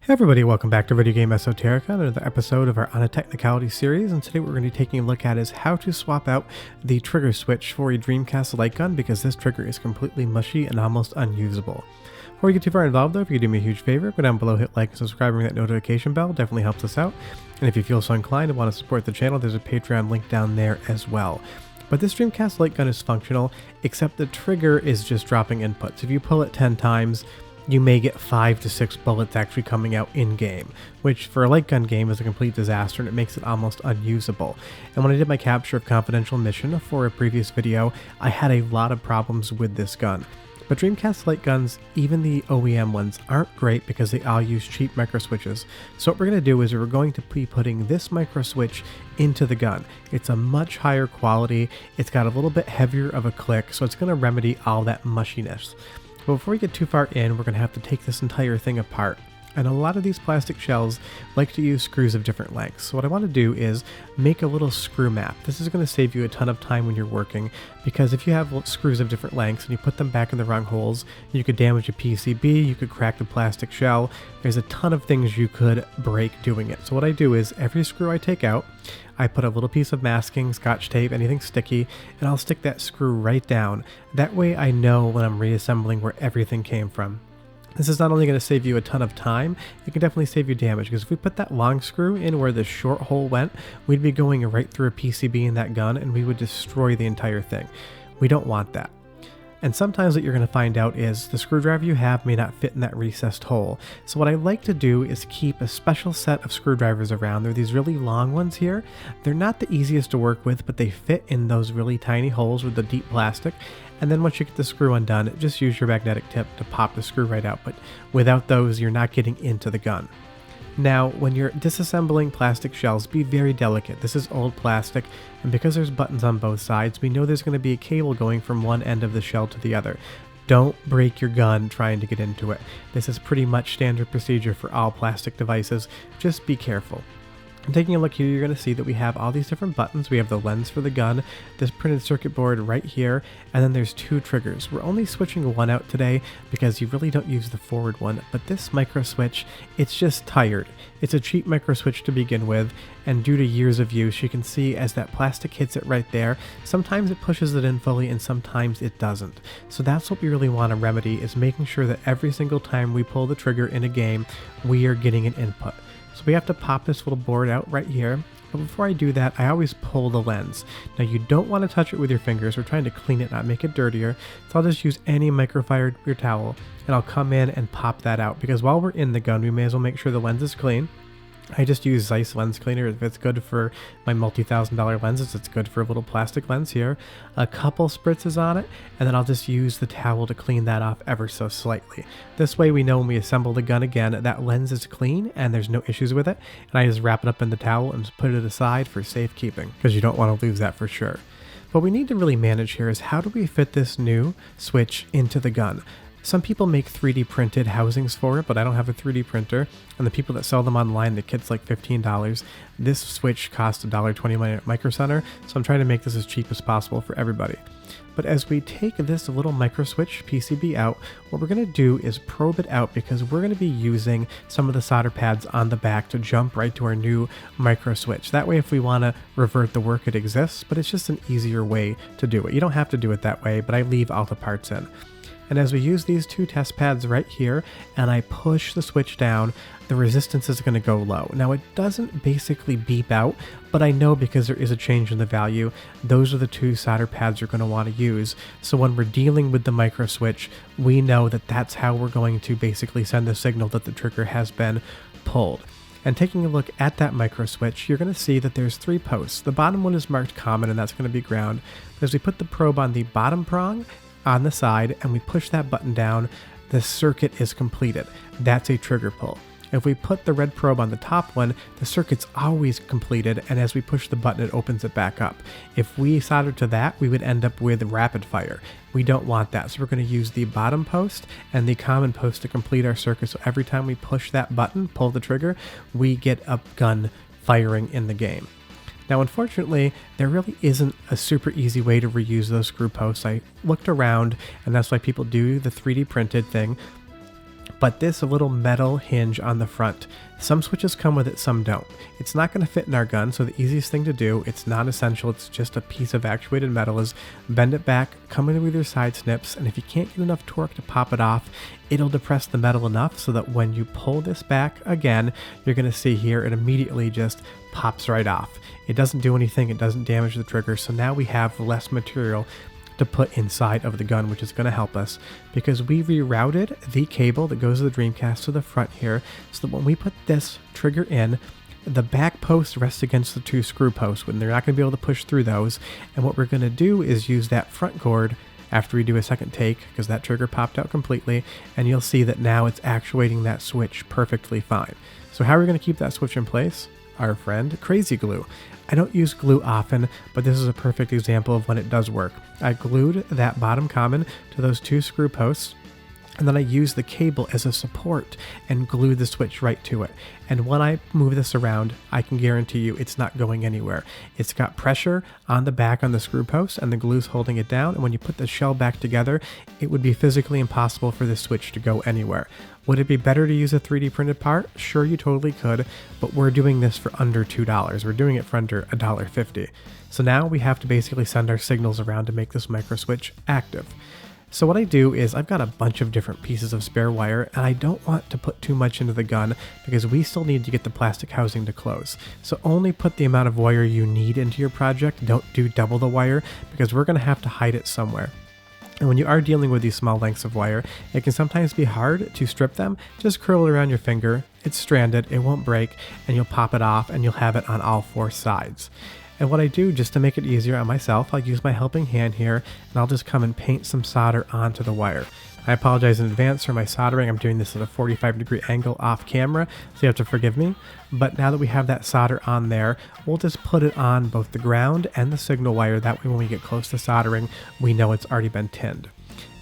Hey everybody, welcome back to Video Game Esoterica, another episode of our On a Technicality series, and today what we're going to be taking a look at is how to swap out the trigger switch for a Dreamcast light gun, because this trigger is completely mushy and almost unusable. Before we get too far involved though, if you could do me a huge favor, go down below, hit like and subscribe, and ring that notification bell, definitely helps us out. And if you feel so inclined and want to support the channel, there's a Patreon link down there as well. But this Dreamcast light gun is functional, except the trigger is just dropping inputs. If you pull it 10 times, you may get 5 to 6 bullets actually coming out in-game, which for a light gun game is a complete disaster and it makes it almost unusable. And when I did my capture of confidential mission for a previous video, I had a lot of problems with this gun. But Dreamcast light guns, even the OEM ones, aren't great because they all use cheap microswitches. So what we're going to do is we're going to be putting this microswitch into the gun. It's a much higher quality, it's got a little bit heavier of a click, so it's going to remedy all that mushiness. But before we get too far in, we're going to have to take this entire thing apart. And a lot of these plastic shells like to use screws of different lengths. So what I want to do is make a little screw map. This is going to save you a ton of time when you're working, because if you have screws of different lengths and you put them back in the wrong holes, you could damage a PCB, you could crack the plastic shell. There's a ton of things you could break doing it. So what I do is every screw I take out, I put a little piece of masking, scotch tape, anything sticky, and I'll stick that screw right down. That way I know when I'm reassembling where everything came from. This is not only going to save you a ton of time, it can definitely save you damage, because if we put that long screw in where the short hole went, we'd be going right through a PCB in that gun and we would destroy the entire thing. We don't want that. And sometimes what you're going to find out is the screwdriver you have may not fit in that recessed hole. So what I like to do is keep a special set of screwdrivers around. They're these really long ones here. They're not the easiest to work with, but they fit in those really tiny holes with the deep plastic. And then once you get the screw undone, just use your magnetic tip to pop the screw right out. But without those, you're not getting into the gun. Now, when you're disassembling plastic shells, be very delicate. This is old plastic, and because there's buttons on both sides, we know there's going to be a cable going from one end of the shell to the other. Don't break your gun trying to get into it. This is pretty much standard procedure for all plastic devices. Just be careful. And taking a look here, you're going to see that we have all these different buttons. We have the lens for the gun, this printed circuit board right here, and then there's 2 triggers. We're only switching one out today because you really don't use the forward one, but this micro switch, it's just tired. It's a cheap micro switch to begin with, and due to years of use, you can see as that plastic hits it right there, sometimes it pushes it in fully and sometimes it doesn't. So that's what we really want to remedy, is making sure that every single time we pull the trigger in a game, we are getting an input. So we have to pop this little board out right here, but before I do that, I always pull the lens. Now you don't want to touch it with your fingers, we're trying to clean it, not make it dirtier, so I'll just use any microfiber towel, and I'll come in and pop that out, because while we're in the gun, we may as well make sure the lens is clean. I just use Zeiss lens cleaner. If it's good for my multi-$1,000 lenses, it's good for a little plastic lens here. A couple spritzes on it, and then I'll just use the towel to clean that off ever so slightly. This way we know when we assemble the gun again, that lens is clean and there's no issues with it. And I just wrap it up in the towel and just put it aside for safekeeping, because you don't want to lose that for sure. What we need to really manage here is how do we fit this new switch into the gun? Some people make 3D printed housings for it, but I don't have a 3D printer, and the people that sell them online, the kit's like $15. This switch costs $1.20 at Micro Center, so I'm trying to make this as cheap as possible for everybody. But as we take this little micro switch PCB out, what we're going to do is probe it out, because we're going to be using some of the solder pads on the back to jump right to our new micro switch. That way, if we want to revert the work, it exists, but it's just an easier way to do it. You don't have to do it that way, but I leave all the parts in. And as we use these 2 test pads right here, and I push the switch down, the resistance is going to go low. Now it doesn't basically beep out, but I know because there is a change in the value, those are the 2 solder pads you're going to want to use. So when we're dealing with the micro switch, we know that that's how we're going to basically send the signal that the trigger has been pulled. And taking a look at that micro switch, you're going to see that there's 3 posts. The bottom one is marked common, and that's going to be ground. But as we put the probe on the bottom prong, on the side, and we push that button down, the circuit is completed. That's a trigger pull. If we put the red probe on the top one, the circuit's always completed, and as we push the button, it opens it back up. If we solder to that, we would end up with rapid fire. We don't want that, so we're going to use the bottom post and the common post to complete our circuit, so every time we push that button, pull the trigger, we get a gun firing in the game. Now, unfortunately, there really isn't a super easy way to reuse those screw posts. I looked around, and that's why people do the 3D printed thing. but this little metal hinge on the front. Some switches come with it, some don't. It's not going to fit in our gun, so the easiest thing to do, it's not essential, it's just a piece of actuated metal, is bend it back, come in with your side snips, and if you can't get enough torque to pop it off, it'll depress the metal enough so that when you pull this back again, you're going to see here it immediately just pops right off. It doesn't do anything, it doesn't damage the trigger, so now we have less material to put inside of the gun, which is going to help us because we rerouted the cable that goes to the Dreamcast to the front here, so that when we put this trigger in, the back post rests against the 2 screw posts when they're not going to be able to push through those. And what we're going to do is use that front cord after we do a second take, because that trigger popped out completely, and you'll see that now it's actuating that switch perfectly fine. So how are we going to keep that switch in place? Our friend Crazy Glue. I don't use glue often, but this is a perfect example of when it does work. I glued that bottom common to those 2 screw posts, and then I use the cable as a support and glue the switch right to it. And when I move this around, I can guarantee you it's not going anywhere. It's got pressure on the back on the screw post and the glue's holding it down, and when you put the shell back together, it would be physically impossible for this switch to go anywhere. Would it be better to use a 3D printed part? Sure, you totally could, but we're doing this for under $2. We're doing it for under $1.50. So now we have to basically send our signals around to make this microswitch active. So what I do is I've got a bunch of different pieces of spare wire, and I don't want to put too much into the gun because we still need to get the plastic housing to close. So only put the amount of wire you need into your project. Don't do double the wire because we're going to have to hide it somewhere. And when you are dealing with these small lengths of wire, it can sometimes be hard to strip them. Just curl it around your finger, it's stranded, it won't break, and you'll pop it off and you'll have it on all 4 sides. And what I do, just to make it easier on myself, I'll use my helping hand here, and I'll just come and paint some solder onto the wire. I apologize in advance for my soldering. I'm doing this at a 45-degree angle off camera, so you have to forgive me. But now that we have that solder on there, we'll just put it on both the ground and the signal wire. That way when we get close to soldering, we know it's already been tinned.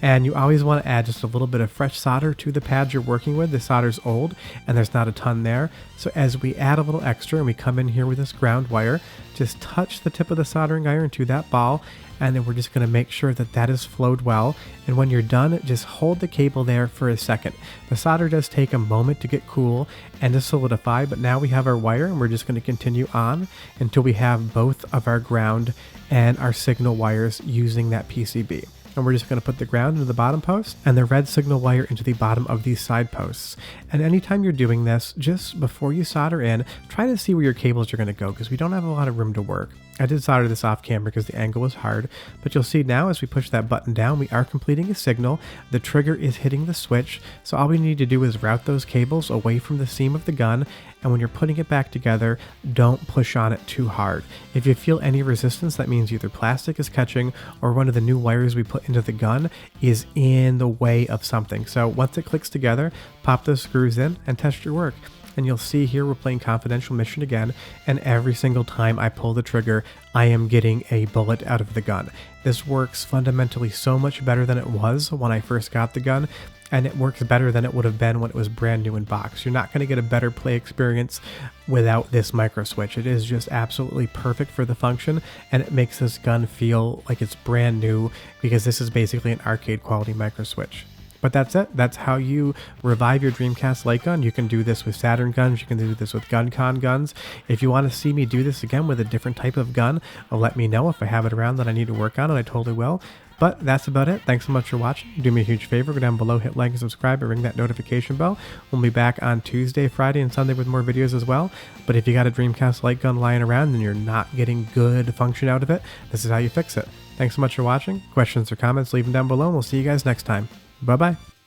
And you always want to add just a little bit of fresh solder to the pads you're working with. The solder's old and there's not a ton there. So as we add a little extra and we come in here with this ground wire, just touch the tip of the soldering iron to that ball, and then we're just going to make sure that that is flowed well. And when you're done, just hold the cable there for a second. The solder does take a moment to get cool and to solidify, but now we have our wire and we're just going to continue on until we have both of our ground and our signal wires using that PCB. And we're just going to put the ground into the bottom post and the red signal wire into the bottom of these side posts. And anytime you're doing this, just before you solder in, try to see where your cables are going to go because we don't have a lot of room to work. I did solder this off camera because the angle was hard, but you'll see now as we push that button down, we are completing a signal. The trigger is hitting the switch, so all we need to do is route those cables away from the seam of the gun, and when you're putting it back together, don't push on it too hard. If you feel any resistance, that means either plastic is catching or one of the new wires we put into the gun is in the way of something. So once it clicks together, pop those screws in and test your work. And you'll see here we're playing Confidential Mission again, and every single time I pull the trigger, I am getting a bullet out of the gun. This works fundamentally so much better than it was when I first got the gun, and it works better than it would have been when it was brand new in box. You're not going to get a better play experience without this micro switch. It is just absolutely perfect for the function, and it makes this gun feel like it's brand new because this is basically an arcade quality micro switch. But that's it. That's how you revive your Dreamcast light gun. You can do this with Saturn guns. You can do this with GunCon guns. If you want to see me do this again with a different type of gun, let me know. If I have it around that I need to work on it, I totally will. But that's about it. Thanks so much for watching. Do me a huge favor. Go down below, hit like and subscribe, and ring that notification bell. We'll be back on Tuesday, Friday, and Sunday with more videos as well. But if you got a Dreamcast light gun lying around and you're not getting good function out of it, this is how you fix it. Thanks so much for watching. Questions or comments, leave them down below, and we'll see you guys next time. Bye-bye.